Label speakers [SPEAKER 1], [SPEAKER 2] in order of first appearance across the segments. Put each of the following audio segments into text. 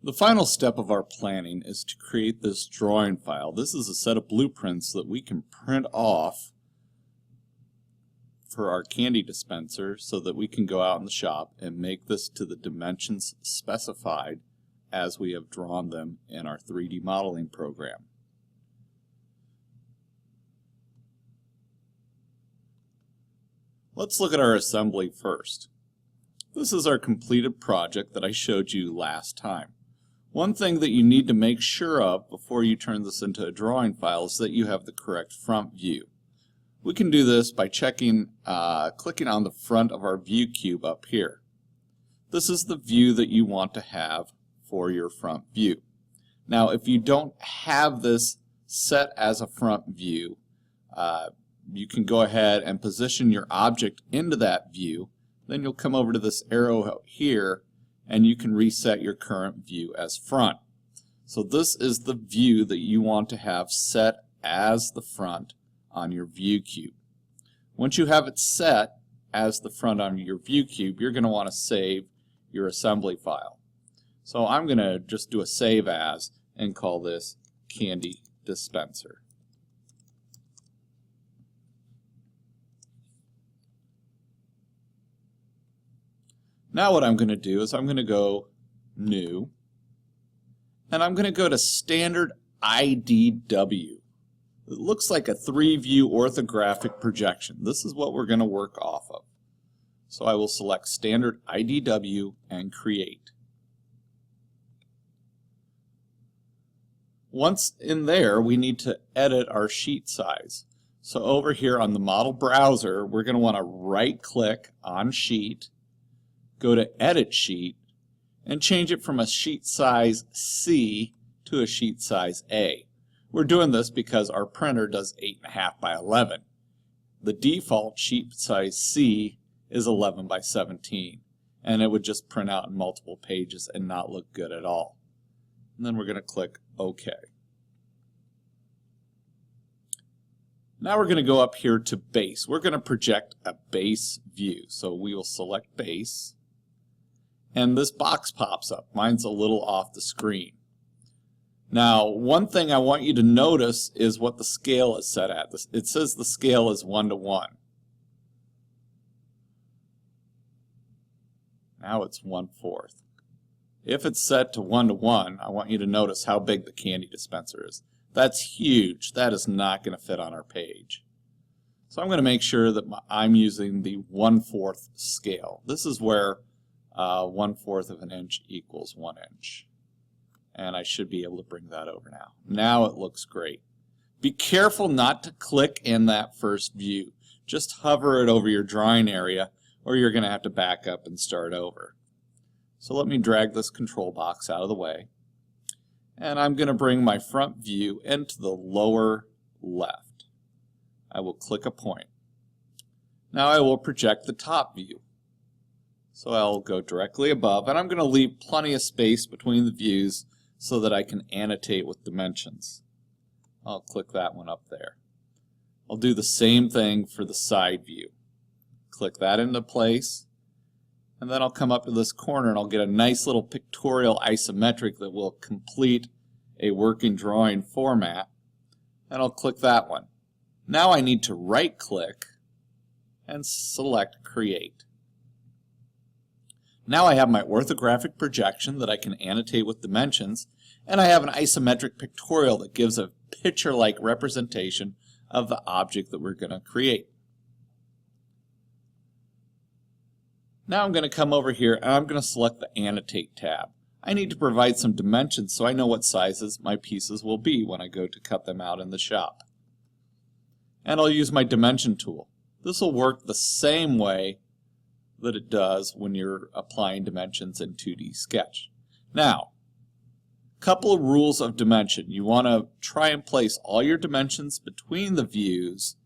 [SPEAKER 1] The final step of our planning is to create this drawing file. This is a set of blueprints that we can print off for our candy dispenser so that we can go out in the shop and make this to the dimensions specified as we have drawn them in our 3D modeling program. Let's look at our assembly first. This is our completed project that I showed you last time. One thing that you need to make sure of before you turn this into a drawing file is that you have the correct front view. We can do this by clicking on the front of our view cube up here. This is the view that you want to have for your front view. Now, if you don't have this set as a front view, you can go ahead and position your object into that view. Then you'll come over to this arrow here and you can reset your current view as front. So this is the view that you want to have set as the front on your view cube. Once you have it set as the front on your view cube, you're going to want to save your assembly file. So I'm going to just do a save as and call this candy dispenser. Now what I'm going to do is I'm going to go New, and I'm going to go to Standard IDW. It looks like a 3-view orthographic projection. This is what we're going to work off of. So I will select Standard IDW and Create. Once in there, we need to edit our sheet size. So over here on the model browser, we're going to want to right-click on Sheet, go to Edit Sheet, and change it from a sheet size C to a sheet size A. We're doing this because our printer does 8.5 by 11. The default sheet size C is 11 by 17, and it would just print out in multiple pages and not look good at all. And then we're going to click OK. Now we're going to go up here to Base. We're going to project a base view. So we will select Base, and this box pops up. Mine's a little off the screen. Now, one thing I want you to notice is what the scale is set at. It says the scale is 1:1. Now it's 1/4. If it's set to 1:1, I want you to notice how big the candy dispenser is. That's huge. That is not going to fit on our page. So I'm going to make sure that I'm using the 1/4 scale. This is where 1/4 of an inch equals 1 inch. And I should be able to bring that over now. Now it looks great. Be careful not to click in that first view. Just hover it over your drawing area, or you're going to have to back up and start over. So let me drag this control box out of the way. And I'm going to bring my front view into the lower left. I will click a point. Now I will project the top view. So I'll go directly above, and I'm going to leave plenty of space between the views so that I can annotate with dimensions. I'll click that one up there. I'll do the same thing for the side view. Click that into place, and then I'll come up to this corner and I'll get a nice little pictorial isometric that will complete a working drawing format, and I'll click that one. Now I need to right-click and select Create. Now I have my orthographic projection that I can annotate with dimensions, and I have an isometric pictorial that gives a picture-like representation of the object that we're going to create. Now I'm going to come over here and I'm going to select the Annotate tab. I need to provide some dimensions so I know what sizes my pieces will be when I go to cut them out in the shop. And I'll use my dimension tool. This will work the same way that it does when you're applying dimensions in 2D Sketch. Now, a couple of rules of dimension. You want to try and place all your dimensions between the views,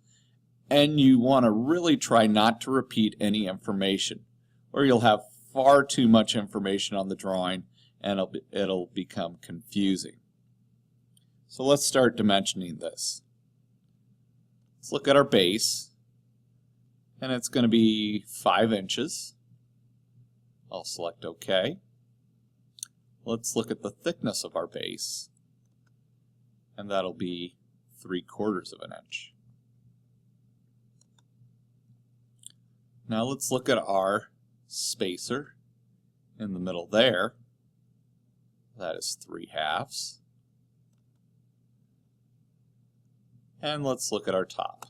[SPEAKER 1] and you want to really try not to repeat any information, or you'll have far too much information on the drawing and it'll become confusing. So let's start dimensioning this. Let's look at our base. And it's going to be 5 inches. I'll select OK. let's look at the thickness of our base, and that'll be 3/4 of an inch. Now let's look at our spacer in the middle there. That is 3/2. And let's look at our top.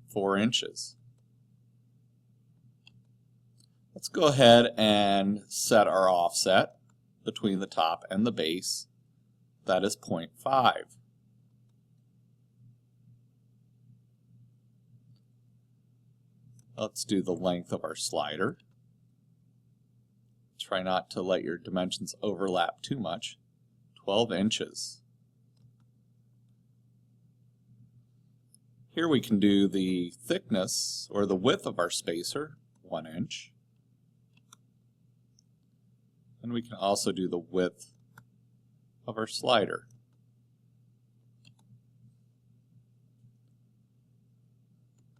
[SPEAKER 1] 4 inches. Let's go ahead and set our offset between the top and the base. That is 0.5. Let's do the length of our slider. Try not to let your dimensions overlap too much. 12 inches. Here we can do the thickness or the width of our spacer, 1 inch. And we can also do the width of our slider.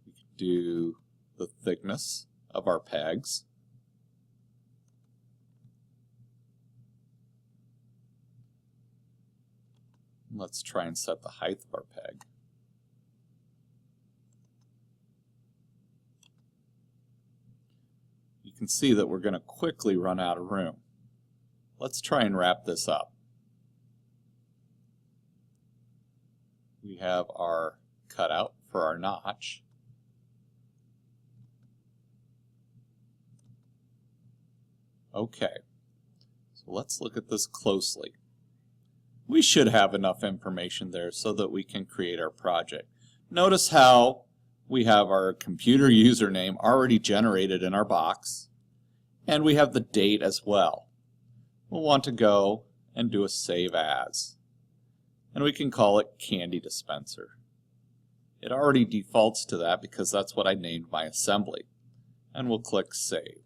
[SPEAKER 1] We can do the thickness of our pegs. Let's try and set the height of our peg. You can see that we're going to quickly run out of room. Let's try and wrap this up. We have our cutout for our notch. Okay, so let's look at this closely. We should have enough information there so that we can create our project. Notice how we have our computer username already generated in our box, and we have the date as well. We'll want to go and do a save as, and we can call it candy dispenser. It already defaults to that because that's what I named my assembly, and we'll click save.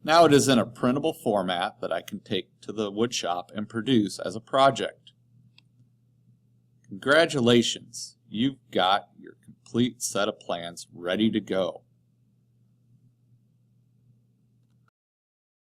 [SPEAKER 1] Now it is in a printable format that I can take to the woodshop and produce as a project. Congratulations, you've got your complete set of plans ready to go.